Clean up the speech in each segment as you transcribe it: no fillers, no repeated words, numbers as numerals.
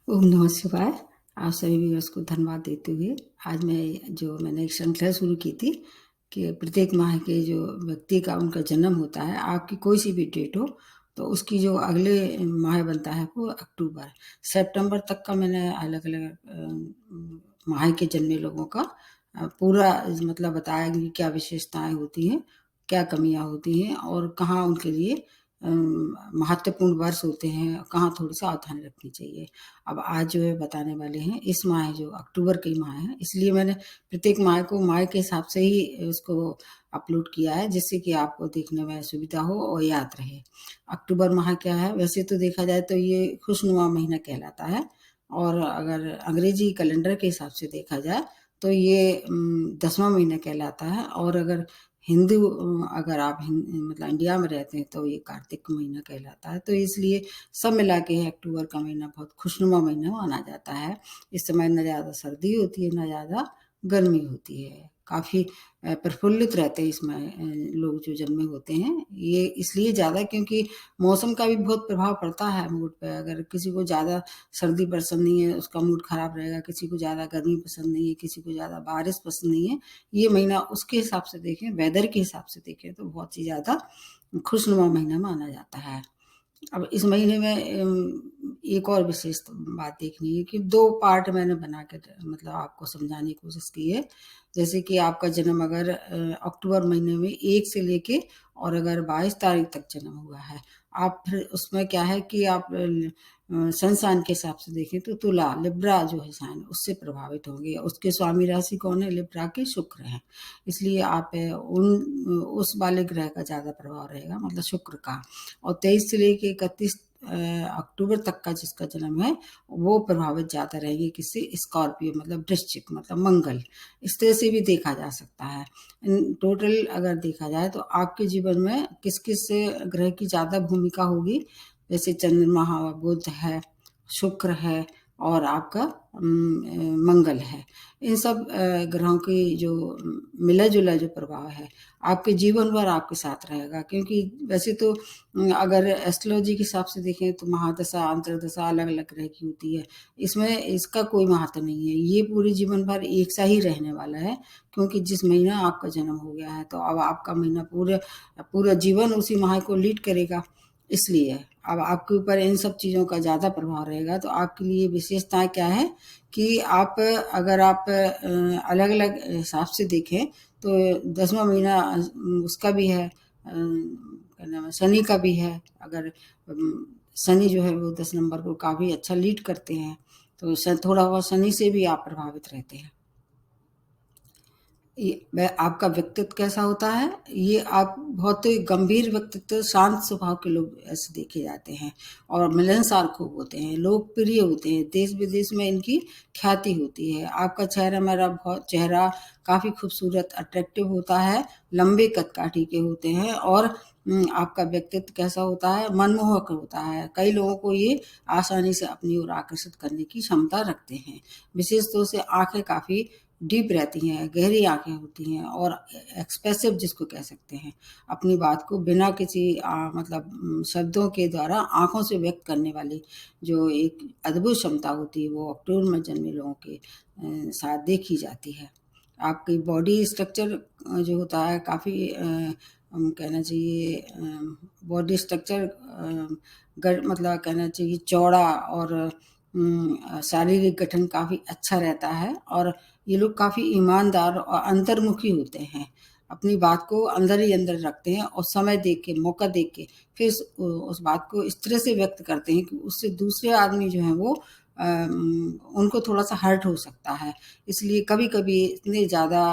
ओम नमः शिवाय। आप सभी व्यूअर्स को धन्यवाद देते हुए आज मैंने एक श्रृंखला शुरू की थी कि प्रत्येक माह के जो व्यक्ति का उनका जन्म होता है, आपकी कोई सी भी डेट हो, तो उसकी जो अगले माह बनता है वो अक्टूबर सितंबर तक का मैंने अलग अलग माह के जन्मे लोगों का पूरा मतलब बताया कि क्या विशेषताएं होती हैं, क्या कमियां होती हैं और कहाँ उनके लिए महत्वपूर्ण वर्ष होते हैं, कहाँ थोड़ी सावधानी रखनी चाहिए। अब आज जो है बताने वाले हैं इस माह जो अक्टूबर की माह है, इसलिए मैंने प्रत्येक माह को माह के हिसाब से ही उसको अपलोड किया है, जिससे कि आपको देखने में सुविधा हो और याद रहे। अक्टूबर माह क्या है? वैसे तो देखा जाए तो ये खुशनुमा महीना कहलाता है, और अगर अंग्रेजी कैलेंडर के हिसाब से देखा जाए तो ये 10वां महीना कहलाता है, और अगर अगर आप मतलब इंडिया में रहते हैं तो ये कार्तिक महीना कहलाता है। तो इसलिए सब मिला के अक्टूबर का महीना बहुत खुशनुमा महीना माना जाता है। इस समय न ज़्यादा सर्दी होती है, न ज़्यादा गर्मी होती है। काफ़ी प्रफुल्लित रहते हैं इसमें लोग जो जन्मे होते हैं। ये इसलिए ज़्यादा क्योंकि मौसम का भी बहुत प्रभाव पड़ता है मूड पे। अगर किसी को ज़्यादा सर्दी पसंद नहीं है, उसका मूड खराब रहेगा। किसी को ज़्यादा गर्मी पसंद नहीं है, किसी को ज़्यादा बारिश पसंद नहीं है। ये महीना उसके हिसाब से देखें, वेदर के हिसाब से देखें तो बहुत ही ज़्यादा खुशनुमा महीना माना जाता है। अब इस महीने में एक और विशेष बात देखनी है कि 2 पार्ट मैंने बना के मतलब आपको समझाने की कोशिश की है। जैसे कि आपका जन्म अगर अक्टूबर महीने में 1 से लेके और अगर 22 तारीख तक जन्म हुआ है, आप फिर उसमें क्या है कि आप सन साइन के हिसाब से देखें तो तुला लिब्रा जो है साइन उससे प्रभावित होंगे। उसके स्वामी राशि कौन है? लिब्रा के शुक्र हैं। इसलिए आप उस वाले ग्रह का ज़्यादा प्रभाव रहेगा, मतलब शुक्र का। और 23 से लेके 31 अक्टूबर तक का जिसका जन्म है वो प्रभावित ज़्यादा रहेंगे। किससे? स्कॉर्पियो मतलब वृश्चिक मतलब मंगल। इस तरह से भी देखा जा सकता है। टोटल अगर देखा जाए तो आपके जीवन में किस किस ग्रह की ज़्यादा भूमिका होगी, जैसे चंद्रमा, बुध है, शुक्र है और आपका मंगल है। इन सब ग्रहों की जो मिला जुला जो प्रभाव है आपके जीवन भर आपके साथ रहेगा। क्योंकि वैसे तो अगर एस्ट्रोलॉजी के हिसाब से देखें तो महादशा अंतर्दशा अलग अलग ग्रह की होती है। इसमें इसका कोई महत्व नहीं है, ये पूरे जीवन भर एक सा ही रहने वाला है। क्योंकि जिस महीना आपका जन्म हो गया है तो अब आपका महीना पूरे पूरा जीवन उसी माह को लीड करेगा। इसलिए अब आपके ऊपर इन सब चीज़ों का ज़्यादा प्रभाव रहेगा। तो आपके लिए विशेषताएं क्या है कि आप अगर आप अलग अलग हिसाब से देखें तो 10वां महीना उसका भी है, क्या नाम है, शनि का भी है। अगर शनि जो है वो 10 नंबर को काफ़ी अच्छा लीड करते हैं, तो थोड़ा बहुत शनि से भी आप प्रभावित रहते हैं। आपका व्यक्तित्व कैसा होता है? ये आप बहुत ही गंभीर व्यक्तित्व, शांत स्वभाव के लोग ऐसे देखे जाते हैं और मिलनसार खूब होते हैं, लोकप्रिय होते हैं, देश विदेश में इनकी ख्याति होती है। आपका चेहरा काफ़ी खूबसूरत अट्रैक्टिव होता है, लंबे कद काठी के होते हैं, और आपका व्यक्तित्व कैसा होता है? मनमोहक होता है। कई लोगों को ये आसानी से अपनी ओर आकर्षित करने की क्षमता रखते हैं। विशेष तौर से आंखें काफ़ी डीप रहती हैं, गहरी आंखें होती हैं और एक्सप्रेसिव जिसको कह सकते हैं, अपनी बात को बिना किसी मतलब शब्दों के द्वारा आंखों से व्यक्त करने वाली जो एक अद्भुत क्षमता होती है वो अक्टूबर में जन्मे लोगों के साथ देखी जाती है। आपकी बॉडी स्ट्रक्चर जो होता है काफ़ी कहना चाहिए बॉडी स्ट्रक्चर मतलब कहना चाहिए चौड़ा और शारीरिक गठन काफ़ी अच्छा रहता है। और ये लोग काफ़ी ईमानदार और अंतर्मुखी होते हैं, अपनी बात को अंदर ही अंदर रखते हैं और समय देख के, मौका देख के फिर उस बात को इस तरह से व्यक्त करते हैं कि उससे दूसरे आदमी जो हैं वो उनको थोड़ा-सा हर्ट हो सकता है। इसलिए कभी-कभी इतने ज़्यादा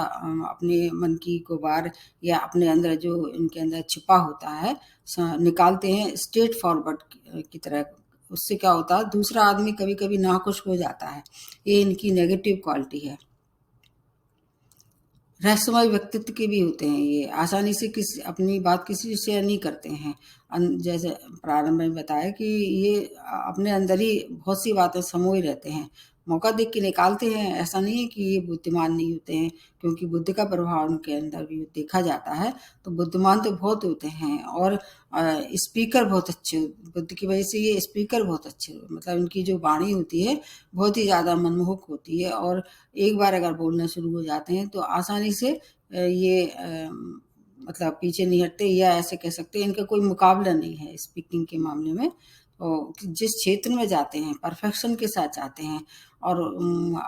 अपने मन की गुबार या अपने अंदर जो इनके अंदर छिपा होता है निकालते हैं स्ट्रेट फॉरवर्ड की तरह। उससे क्या होता है दूसरा आदमी कभी-कभी नाखुश हो जाता है। ये इनकी नेगेटिव क्वालिटी है। रहस्यमय व्यक्तित्व के भी होते हैं ये, आसानी से अपनी बात किसी से शेयर नहीं करते हैं। जैसे प्रारंभ में बताया कि ये अपने अंदर ही बहुत सी बातें समोए रहते हैं, मौका देख के निकालते हैं। ऐसा नहीं है कि ये बुद्धिमान नहीं होते हैं, क्योंकि बुद्धि का प्रभाव उनके अंदर भी देखा जाता है। तो बुद्धिमान तो बहुत होते हैं, और स्पीकर बहुत अच्छे, बुद्धि की वजह से ये स्पीकर बहुत अच्छे, मतलब इनकी जो वाणी होती है बहुत ही ज़्यादा मनमोहक होती है, और एक बार अगर बोलना शुरू हो जाते हैं तो आसानी से ये मतलब पीछे नहीं हटते, या ऐसे कह सकते हैं इनका कोई मुकाबला नहीं है स्पीकिंग के मामले में। तो जिस क्षेत्र में जाते हैं परफेक्शन के साथ जाते हैं, और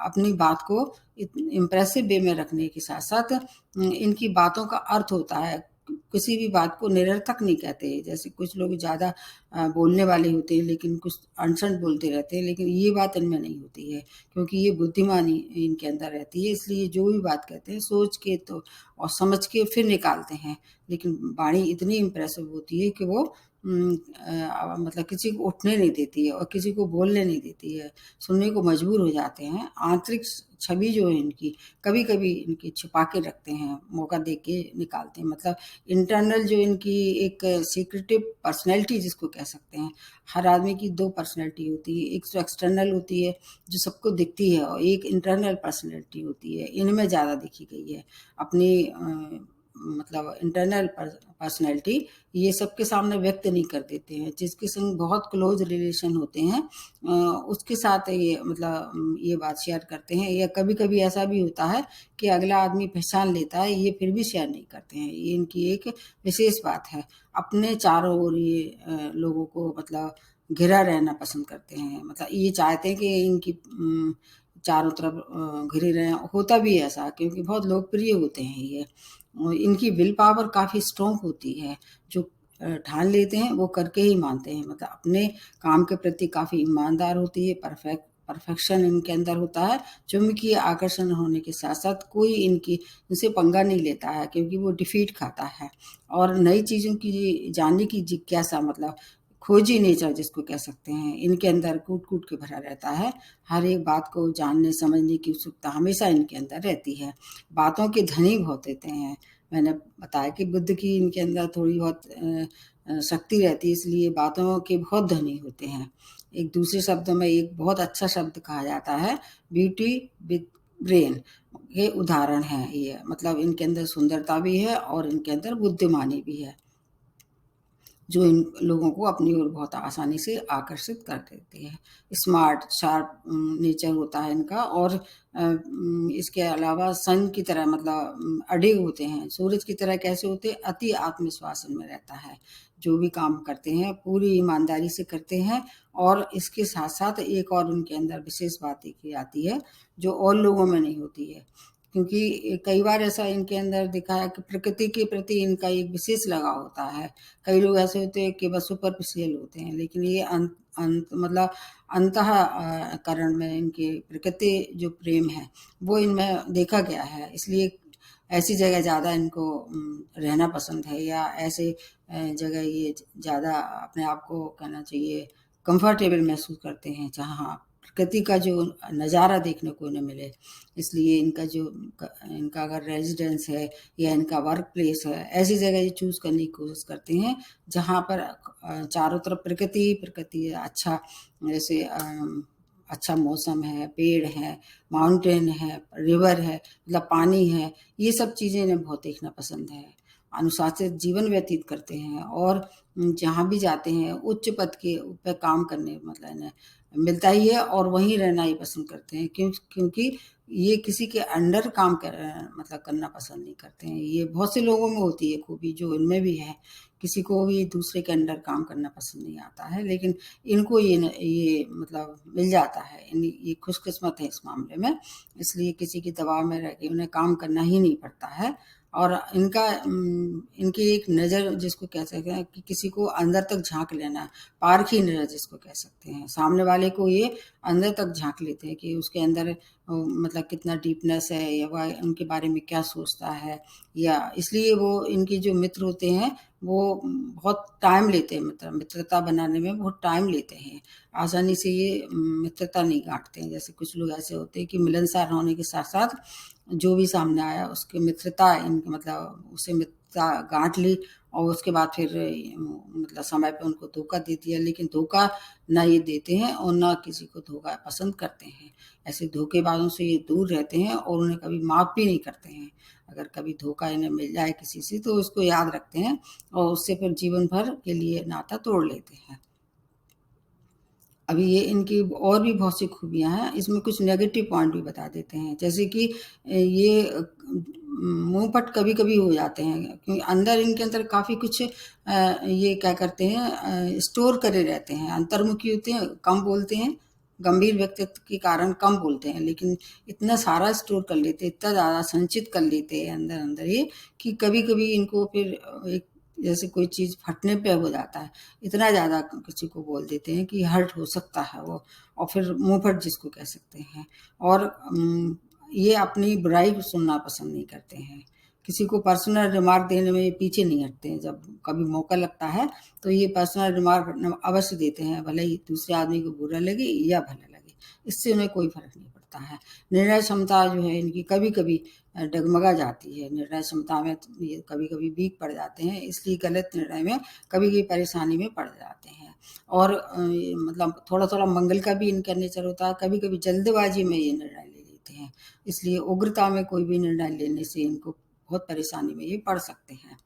अपनी बात को इम्प्रेसिव वे में रखने के साथ साथ इनकी बातों का अर्थ होता है, किसी भी बात को निरर्थक नहीं कहते। जैसे कुछ लोग ज़्यादा बोलने वाले होते हैं लेकिन कुछ अनशन बोलते रहते हैं, लेकिन ये बात इनमें नहीं होती है, क्योंकि ये बुद्धिमानी इनके अंदर रहती है। इसलिए जो भी बात कहते हैं सोच के तो और समझ के फिर निकालते हैं, लेकिन वाणी इतनी इम्प्रेसिव होती है कि वो मतलब किसी को उठने नहीं देती है और किसी को बोलने नहीं देती है, सुनने को मजबूर हो जाते हैं। आंतरिक छवि जो है इनकी कभी कभी इनकी छुपा के रखते हैं, मौका दे के निकालते हैं। मतलब इंटरनल जो इनकी एक सीक्रेटिव पर्सनैलिटी जिसको कह सकते हैं, हर आदमी की दो पर्सनैलिटी होती है, एक तो एक्सटर्नल होती है जो सबको दिखती है, और एक इंटरनल पर्सनैलिटी होती है, इनमें ज़्यादा देखी गई है। अपनी मतलब इंटरनल पर्सनैलिटी ये सबके सामने व्यक्त नहीं कर देते हैं। जिसके संग बहुत क्लोज रिलेशन होते हैं उसके साथ ये मतलब ये बात शेयर करते हैं, या कभी कभी ऐसा भी होता है कि अगला आदमी पहचान लेता है, ये फिर भी शेयर नहीं करते हैं। ये इनकी एक विशेष बात है। अपने चारों ओर ये लोगों को मतलब घिरा रहना पसंद करते हैं, मतलब ये चाहते हैं कि इनकी चारों तरफ घिरे रहें। होता भी ऐसा, क्योंकि बहुत लोकप्रिय होते हैं ये। इनकी विल पावर काफ़ी स्ट्रॉन्ग होती है, जो ठान लेते हैं वो करके ही मानते हैं। मतलब अपने काम के प्रति काफ़ी ईमानदार होती है, परफेक्शन इनके अंदर होता है। चुंबकीय आकर्षण होने के साथ साथ कोई इनसे पंगा नहीं लेता है, क्योंकि वो डिफीट खाता है। और नई चीज़ों की जानने की जिज्ञासा, मतलब खोजी नेचर जिसको कह सकते हैं, इनके अंदर कूट कूट के भरा रहता है। हर एक बात को जानने समझने की उत्सुकता हमेशा इनके अंदर रहती है। बातों के धनी बहुत होते हैं। मैंने बताया कि बुद्ध की इनके अंदर थोड़ी बहुत शक्ति रहती है, इसलिए बातों के बहुत धनी होते हैं। एक दूसरे शब्दों में एक बहुत अच्छा शब्द कहा जाता है ब्यूटी विद ब्रेन, ये उदाहरण है ये। मतलब इनके अंदर सुंदरता भी है और इनके अंदर बुद्धिमानी भी है, जो इन लोगों को अपनी ओर बहुत आसानी से आकर्षित कर देती है। स्मार्ट शार्प नेचर होता है इनका, और इसके अलावा सन की तरह मतलब अडिग होते हैं। सूरज की तरह कैसे होते हैं? अति आत्मविश्वास इनमें रहता है। जो भी काम करते हैं पूरी ईमानदारी से करते हैं। और इसके साथ साथ एक और उनके अंदर विशेष बात देखी जाती है जो और लोगों में नहीं होती है, क्योंकि कई बार ऐसा इनके अंदर दिखा है कि प्रकृति के प्रति इनका एक विशेष लगाव होता है। कई लोग ऐसे होते हैं कि बस सुपरफिशियल होते हैं, लेकिन ये मतलब अंतःकरण में इनके प्रकृति जो प्रेम है वो इनमें देखा गया है। इसलिए ऐसी जगह ज़्यादा इनको रहना पसंद है, या ऐसे जगह ये ज़्यादा अपने आप को कहना चाहिए कंफर्टेबल महसूस करते हैं, जहाँ प्रकृति का जो नज़ारा देखने को न मिले। इसलिए इनका अगर रेजिडेंस है या इनका वर्क प्लेस है, ऐसी जगह ये चूज़ करने की कोशिश करते हैं जहाँ पर चारों तरफ प्रकृति है। अच्छा, जैसे अच्छा मौसम है, पेड़ है, माउंटेन है, रिवर है, मतलब पानी है, ये सब चीज़ें इन्हें बहुत देखना पसंद है। अनुशासित जीवन व्यतीत करते हैं, और जहाँ भी जाते हैं उच्च पद के पे काम करने मतलब इन्हें मिलता ही है, और वहीं रहना ही पसंद करते हैं। क्योंकि ये किसी के अंडर काम मतलब करना पसंद नहीं करते हैं। ये बहुत से लोगों में होती है खूबी, जो इनमें भी है। किसी को भी दूसरे के अंडर काम करना पसंद नहीं आता है, लेकिन इनको ये मतलब मिल जाता है। ये खुशकिस्मत है इस मामले में। इसलिए किसी के दबाव में रह के उन्हें काम करना ही नहीं पड़ता है। और इनकी एक नज़र जिसको कह सकते हैं कि किसी को अंदर तक झांक लेना, पारखी नज़र जिसको कह सकते हैं। सामने वाले को ये अंदर तक झांक लेते हैं कि उसके अंदर मतलब कितना डीपनेस है, या वह उनके बारे में क्या सोचता है। या इसलिए वो इनके जो मित्र होते हैं वो बहुत टाइम लेते हैं, मतलब मित्रता बनाने में बहुत टाइम लेते हैं। आसानी से ये मित्रता नहीं गांठते हैं। जैसे कुछ लोग ऐसे होते हैं कि मिलनसार होने के साथ साथ जो भी सामने आया उसकी मित्रता इनकी मतलब उससे मित्रता गांठ ली, और उसके बाद फिर मतलब समय पे उनको धोखा दे दिया, लेकिन धोखा ना ये देते हैं और ना किसी को धोखा पसंद करते हैं। ऐसे धोखेबाजों से ये दूर रहते हैं और उन्हें कभी माफ़ भी नहीं करते हैं। अगर कभी धोखा इन्हें मिल जाए किसी से तो उसको याद रखते हैं और उससे फिर जीवन भर के लिए नाता तोड़ लेते हैं। अभी ये इनकी और भी बहुत सी खूबियाँ हैं, इसमें कुछ नेगेटिव पॉइंट भी बता देते हैं। जैसे कि ये मुँहफट कभी-कभी हो जाते हैं, क्योंकि अंदर इनके अंदर काफ़ी कुछ ये क्या करते हैं, स्टोर करे रहते हैं, अंतर्मुखी होते हैं, कम बोलते हैं, गंभीर व्यक्तित्व के कारण कम बोलते हैं, लेकिन इतना सारा स्टोर कर लेते हैं, इतना ज़्यादा संचित कर लेते हैं अंदर-अंदर ये, कि कभी-कभी इनको फिर एक जैसे कोई चीज़ फटने पे हो जाता है, इतना ज़्यादा किसी को बोल देते हैं कि हर्ट हो सकता है वो, और फिर मुँहफट जिसको कह सकते हैं। और ये अपनी बुराई को सुनना पसंद नहीं करते हैं। किसी को पर्सनल रिमार्क देने में ये पीछे नहीं हटते हैं। जब कभी मौका लगता है तो ये पर्सनल रिमार्क अवश्य देते हैं, भले ही दूसरे आदमी को बुरा लगे या भला लगे। इससे उन्हें कोई फ़र्क नहीं पड़ता है। निर्णय क्षमता जो है इनकी कभी-कभी डगमगा जाती है। निर्णय क्षमता में ये कभी-कभी वीक पड़ जाते हैं, इसलिए गलत निर्णय में कभी-कभी परेशानी में पड़ जाते हैं। और ये मतलब थोड़ा-थोड़ा मंगल का भी इनका नेचर होता है, कभी-कभी जल्दबाज़ी में ये निर्णय ले लेते हैं। इसलिए उग्रता में कोई भी निर्णय लेने से इनको बहुत परेशानी में ये पड़ सकते हैं।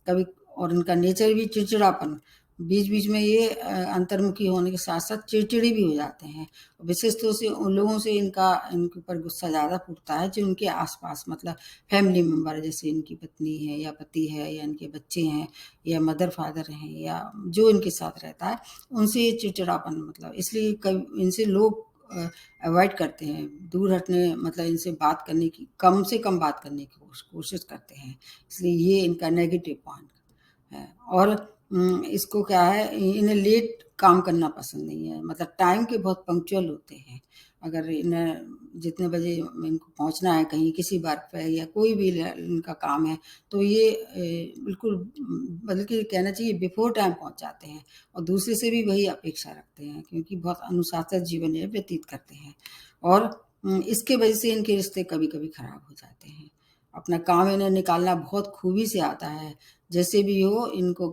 कभी और इनका नेचर भी चिड़चिड़ापन, बीच-बीच में ये अंतर्मुखी होने के साथ-साथ चिड़चिड़े भी हो जाते हैं। विशेष तौर से उन लोगों से इनके ऊपर गुस्सा ज़्यादा फूटता है जो इनके आस-पास मतलब फैमिली मेंबर, जैसे इनकी पत्नी है या पति है या इनके बच्चे हैं या मदर-फादर हैं या जो इनके साथ रहता है, उनसे ये चिड़चिड़ापन मतलब इसलिए इनसे लोग अवॉइड करते हैं, दूर हटने मतलब इनसे बात करने की कम से कम बात करने की कोशिश करते हैं। इसलिए ये इनका नेगेटिव पॉइंट है। और इसको क्या है, इन्हें लेट काम करना पसंद नहीं है, मतलब टाइम के बहुत पंक्चुअल होते हैं। अगर इन्हें जितने बजे इनको पहुंचना है कहीं किसी वर्क पे या कोई भी इनका काम है तो ये बिल्कुल बल्कि कहना चाहिए बिफोर टाइम पहुंच जाते हैं और दूसरे से भी वही अपेक्षा रखते हैं, क्योंकि बहुत अनुशासित जीवन ये व्यतीत करते हैं। और इसके वजह से इनके रिश्ते कभी-कभी खराब हो जाते हैं। अपना काम इन्हें निकालना बहुत खूबी से आता है। जैसे भी हो इनको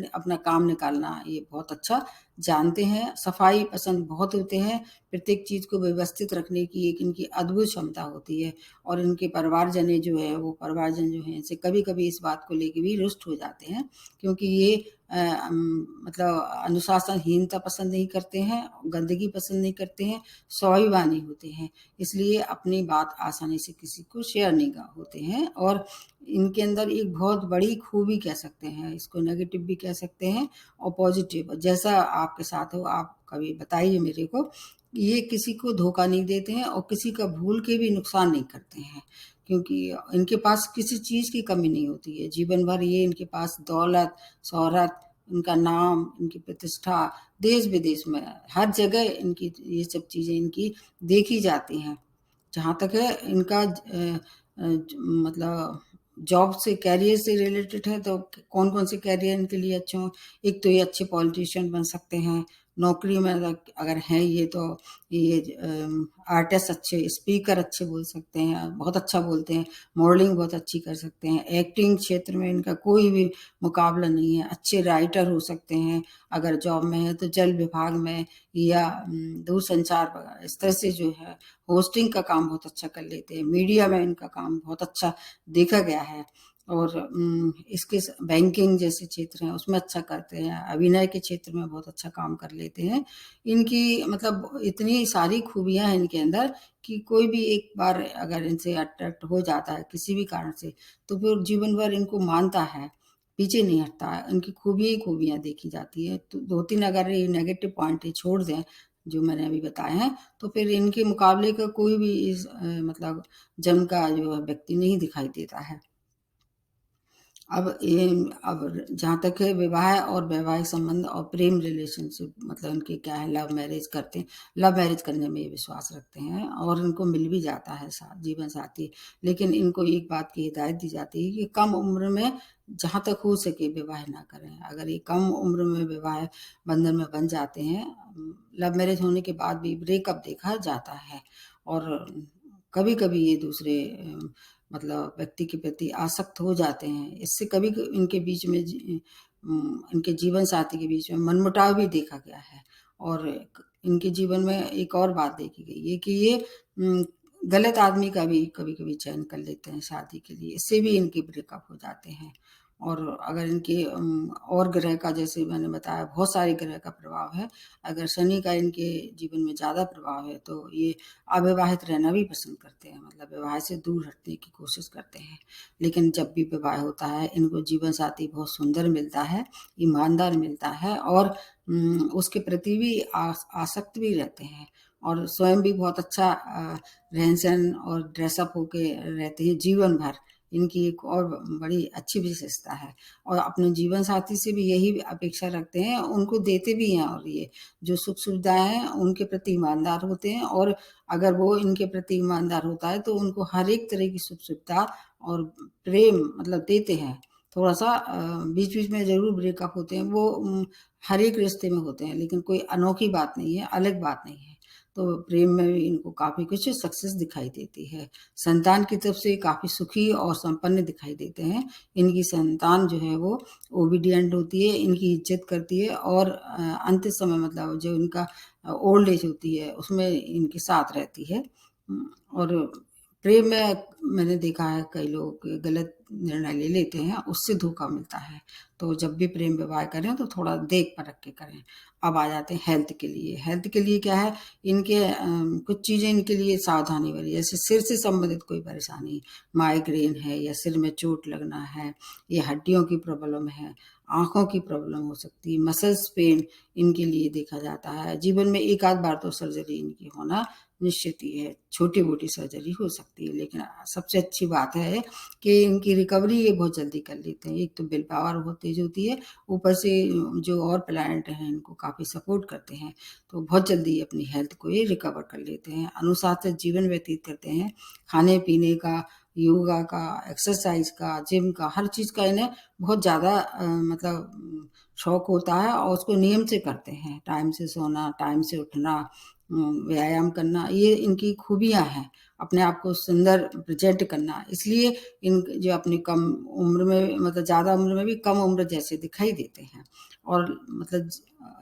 अपना काम निकालना ये बहुत अच्छा जानते हैं। सफाई पसंद बहुत होते हैं। प्रत्येक चीज़ को व्यवस्थित रखने की एक इनकी अद्भुत क्षमता होती है और इनके परिवारजन जो है वो परिवारजन जो हैं इनसे कभी-कभी इस बात को लेके भी रुष्ट हो जाते हैं, क्योंकि ये मतलब अनुशासनहीनता पसंद नहीं करते हैं, गंदगी पसंद नहीं करते हैं, स्वाभिमानी होते हैं। इसलिए अपनी बात आसानी से किसी को शेयर नहीं होते हैं। और इनके अंदर एक बहुत बड़ी खूबी कह सकते हैं, इसको नेगेटिव भी कह सकते हैं और पॉजिटिव, जैसा आपके साथ हो आप कभी बताइए मेरे को। ये किसी को धोखा नहीं देते हैं और किसी का भूल के भी नुकसान नहीं करते हैं, क्योंकि इनके पास किसी चीज़ की कमी नहीं होती है। जीवन भर ये इनके पास दौलत, शोहरत, इनका नाम, इनकी प्रतिष्ठा देश-विदेश में हर जगह इनकी ये सब चीज़ें इनकी देखी जाती हैं। जहाँ तक है इनका मतलब जॉब से करियर से रिलेटेड है तो कौन-कौन से करियर इनके लिए अच्छे हों। एक तो ये अच्छे पॉलिटिशियन बन सकते हैं, नौकरी में अगर हैं ये तो ये आर्टिस्ट अच्छे, स्पीकर अच्छे बोल सकते हैं, बहुत अच्छा बोलते हैं, मॉडलिंग बहुत अच्छी कर सकते हैं, एक्टिंग क्षेत्र में इनका कोई भी मुकाबला नहीं है, अच्छे राइटर हो सकते हैं, अगर जॉब में है तो जल विभाग में या दूरसंचार इस तरह से जो है होस्टिंग का काम बहुत अच्छा कर लेते हैं, मीडिया में इनका काम बहुत अच्छा देखा गया है। और इसके बैंकिंग जैसे क्षेत्र हैं उसमें अच्छा करते हैं, अभिनय के क्षेत्र में बहुत अच्छा काम कर लेते हैं। इनकी मतलब इतनी सारी खूबियाँ हैं इनके अंदर कि कोई भी एक बार अगर इनसे अट्रैक्ट हो जाता है किसी भी कारण से, तो फिर जीवन भर इनको मानता है, पीछे नहीं हटता है। इनकी खूबियाँ ही खूबियाँ देखी जाती हैं। तो 2-3 अगर ये नेगेटिव पॉइंट ये छोड़ दें, जो मैंने अभी बताए हैं, तो फिर इनके मुकाबले का कोई भी इस मतलब जम का जो है व्यक्ति नहीं दिखाई देता है। अब जहाँ तक है विवाह और वैवाहिक संबंध और प्रेम रिलेशनशिप, मतलब इनके क्या है, लव मैरिज करते हैं। लव मैरिज करने में ये विश्वास रखते हैं और इनको मिल भी जाता है जीवन साथी। लेकिन इनको एक बात की हिदायत दी जाती है कि कम उम्र में जहाँ तक हो सके विवाह ना करें। अगर ये कम उम्र में विवाह बंधन में बन जाते हैं, लव मैरिज होने के बाद भी ब्रेकअप देखा जाता है। और कभी-कभी ये दूसरे मतलब व्यक्ति के प्रति आसक्त हो जाते हैं। इससे कभी इनके बीच में इनके जीवन साथी के बीच में मनमुटाव भी देखा गया है। और इनके जीवन में एक और बात देखी गई है कि ये गलत आदमी का भी कभी-कभी चयन कर लेते हैं शादी के लिए, इससे भी इनके ब्रेकअप हो जाते हैं। और अगर इनके और ग्रह का, जैसे मैंने बताया, बहुत सारे ग्रह का प्रभाव है। अगर शनि का इनके जीवन में ज़्यादा प्रभाव है तो ये अविवाहित रहना भी पसंद करते हैं, मतलब विवाह से दूर हटने की कोशिश करते हैं। लेकिन जब भी विवाह होता है इनको जीवन साथी बहुत सुंदर मिलता है, ईमानदार मिलता है और उसके प्रति भी आसक्त भी रहते हैं और स्वयं भी बहुत अच्छा रहन-सहन और ड्रेसअप होके रहते हैं जीवन भर। इनकी एक और बड़ी अच्छी विशेषता है और अपने जीवन साथी से भी यही अपेक्षा रखते हैं, उनको देते भी हैं। और ये जो सुख-सुविधाएँ हैं उनके प्रति ईमानदार होते हैं और अगर वो इनके प्रति ईमानदार होता है तो उनको हर एक तरह की सुख-सुविधा और प्रेम मतलब देते हैं। थोड़ा-सा बीच-बीच में ज़रूर ब्रेकअप होते हैं, वो हर एक रिश्ते में होते हैं, लेकिन कोई अनोखी बात नहीं है, अलग बात नहीं है। तो प्रेम में भी इनको काफ़ी कुछ सक्सेस दिखाई देती है। संतान की तरफ से काफ़ी सुखी और संपन्न दिखाई देते हैं। इनकी संतान जो है वो ओबीडिएंट होती है, इनकी इज़्ज़त करती है और अंतिम समय मतलब जो इनका ओल्ड एज होती है उसमें इनके साथ रहती है। और प्रेम में मैंने देखा है कई लोग गलत निर्णय ले लेते हैं, उससे धोखा मिलता है। तो जब भी प्रेम विवाह करें तो थोड़ा देख परख के करें। अब आ जाते हैं हेल्थ के लिए। हेल्थ के लिए क्या है, इनके कुछ चीज़ें इनके लिए सावधानी वाली, जैसे सिर से संबंधित कोई परेशानी, माइग्रेन है या सिर में चोट लगना है या हड्डियों की प्रॉब्लम है, आँखों की प्रॉब्लम हो सकती है, मसल्स पेन इनके लिए देखा जाता है। जीवन में एक आध बार तो सर्जरी इनकी होना निश्चित ही है, छोटी-मोटी सर्जरी हो सकती है, लेकिन सबसे अच्छी बात है कि इनकी रिकवरी ये बहुत जल्दी कर लेते हैं। एक तो विल पावर बहुत तेज़ होती है, ऊपर से जो और प्लैनेट हैं इनको काफ़ी सपोर्ट करते हैं, तो बहुत जल्दी अपनी हेल्थ को ये रिकवर कर लेते हैं। अनुशासित जीवन व्यतीत करते हैं, खाने-पीने का, योगा का, एक्सरसाइज़ का, जिम का, हर चीज़ का इन्हें बहुत ज़्यादा मतलब शौक होता है और उसको नियम से करते हैं। टाइम से सोना, टाइम से उठना, व्यायाम करना, ये इनकी खूबियाँ हैं। अपने आप को सुंदर प्रेज़ेंट करना, इसलिए इन जो अपनी कम उम्र में मतलब ज़्यादा उम्र में भी कम उम्र जैसे दिखाई देते हैं और मतलब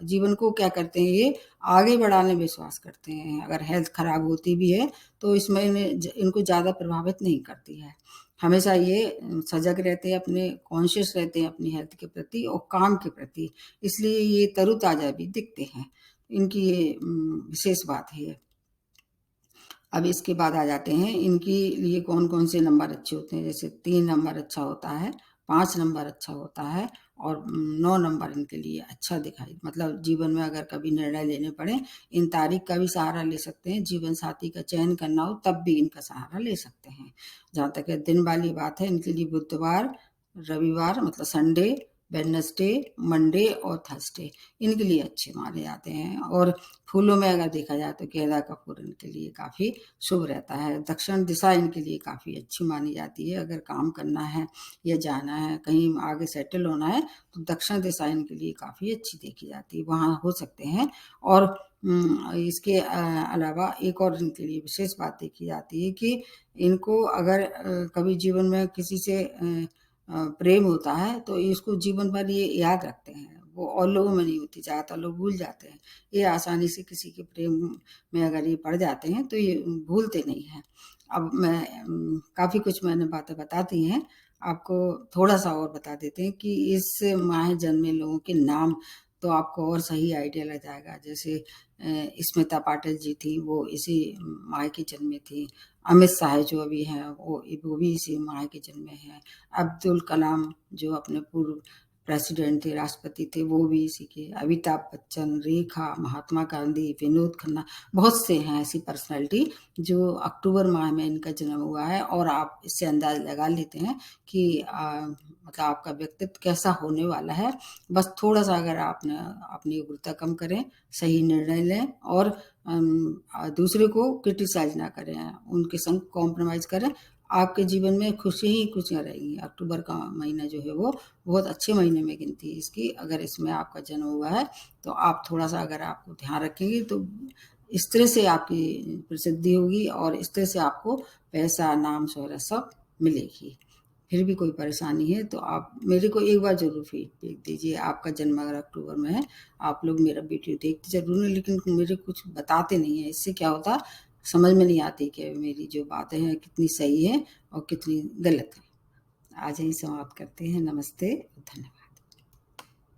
जीवन को क्या करते हैं ये आगे बढ़ाने में विश्वास करते हैं। अगर हेल्थ खराब होती भी है तो इसमें इनको ज़्यादा प्रभावित नहीं करती है। हमेशा ये सजग रहते हैं, अपने कॉन्शियस रहते हैं अपनी हेल्थ के प्रति और काम के प्रति, इसलिए ये तरोताज़ा भी दिखते हैं। इनकी ये विशेष बात है ये। अब इसके बाद आ जाते हैं इनके लिए कौन-कौन से नंबर अच्छे होते हैं। जैसे 3 नंबर अच्छा होता है, 5 नंबर अच्छा होता है और 9 नंबर इनके लिए अच्छा दिखाई, मतलब जीवन में अगर कभी निर्णय लेने पड़े, इन तारीख का भी सहारा ले सकते हैं। जीवन साथी का चयन करना हो तब भी इनका सहारा ले सकते हैं। जहाँ तक है दिन वाली बात है, इनके लिए बुधवार, रविवार मतलब संडे, वेडनेसडे, मंडे और थर्सडे इनके लिए अच्छे माने जाते हैं। और फूलों में अगर देखा जाए तो गेंदा का फूल इनके लिए काफ़ी शुभ रहता है। दक्षिण दिशा इनके लिए काफ़ी अच्छी मानी जाती है। अगर काम करना है या जाना है, कहीं आगे सेटल होना है तो दक्षिण दिशा इनके लिए काफ़ी अच्छी देखी जाती है, वहाँ हो सकते हैं। और इसके अलावा एक और इनके लिए विशेष बात देखी जाती है कि इनको अगर कभी जीवन में किसी से प्रेम होता है तो इसको जीवन भर ये याद रखते हैं। वो और लोगों में नहीं होती, ज़्यादातर लोग भूल जाते हैं। ये आसानी से किसी के प्रेम में अगर ये पड़ जाते हैं तो ये भूलते नहीं हैं। अब मैं काफ़ी कुछ मैंने बातें बता दी हैं, आपको थोड़ा-सा और बता देते हैं कि इस माह जन्मे लोगों के नाम, तो आपको और सही आइडिया लग जाएगा। जैसे स्मिता पाटिल जी थी, वो इसी माह की जन्मे थी। अमित शाह जो अभी हैं वो भी इसी माह के जन्मे हैं। अब्दुल कलाम जो अपने पूर्व प्रेसिडेंट थे, राष्ट्रपति थे, वो भी इसी के। अमिताभ बच्चन, रेखा, महात्मा गांधी, विनोद खन्ना, बहुत से हैं ऐसी पर्सनैलिटी जो अक्टूबर माह में इनका जन्म हुआ है। और आप इससे अंदाज़ लगा लेते हैं कि मतलब आपका व्यक्तित्व कैसा होने वाला है। बस थोड़ा-सा अगर आपने अपनी उग्रता कम करें, सही निर्णय लें और दूसरे को क्रिटिसाइज़ ना करें, उनके संग कॉम्प्रोमाइज़ करें, आपके जीवन में खुशी ही खुशियाँ रहेंगी। अक्टूबर का महीना जो है वो बहुत अच्छे महीने में गिनती है इसकी। अगर इसमें आपका जन्म हुआ है तो आप थोड़ा-सा अगर आपको ध्यान रखेंगे तो इस तरह से आपकी प्रसिद्धि होगी और इस तरह से आपको पैसा, नाम, शोहरत सब मिलेगी। फिर भी कोई परेशानी है तो आप मेरे को एक बार ज़रूर फीडबैक दीजिए। आपका जन्म अगर अक्टूबर में है, आप लोग मेरा वीडियो देखते ज़रूर हैं लेकिन मेरे कुछ बताते नहीं हैं। इससे क्या होता है, समझ में नहीं आती कि मेरी जो बातें हैं कितनी सही हैं और कितनी गलत हैं। आज यहीं समाप्त करते हैं। नमस्ते, धन्यवाद।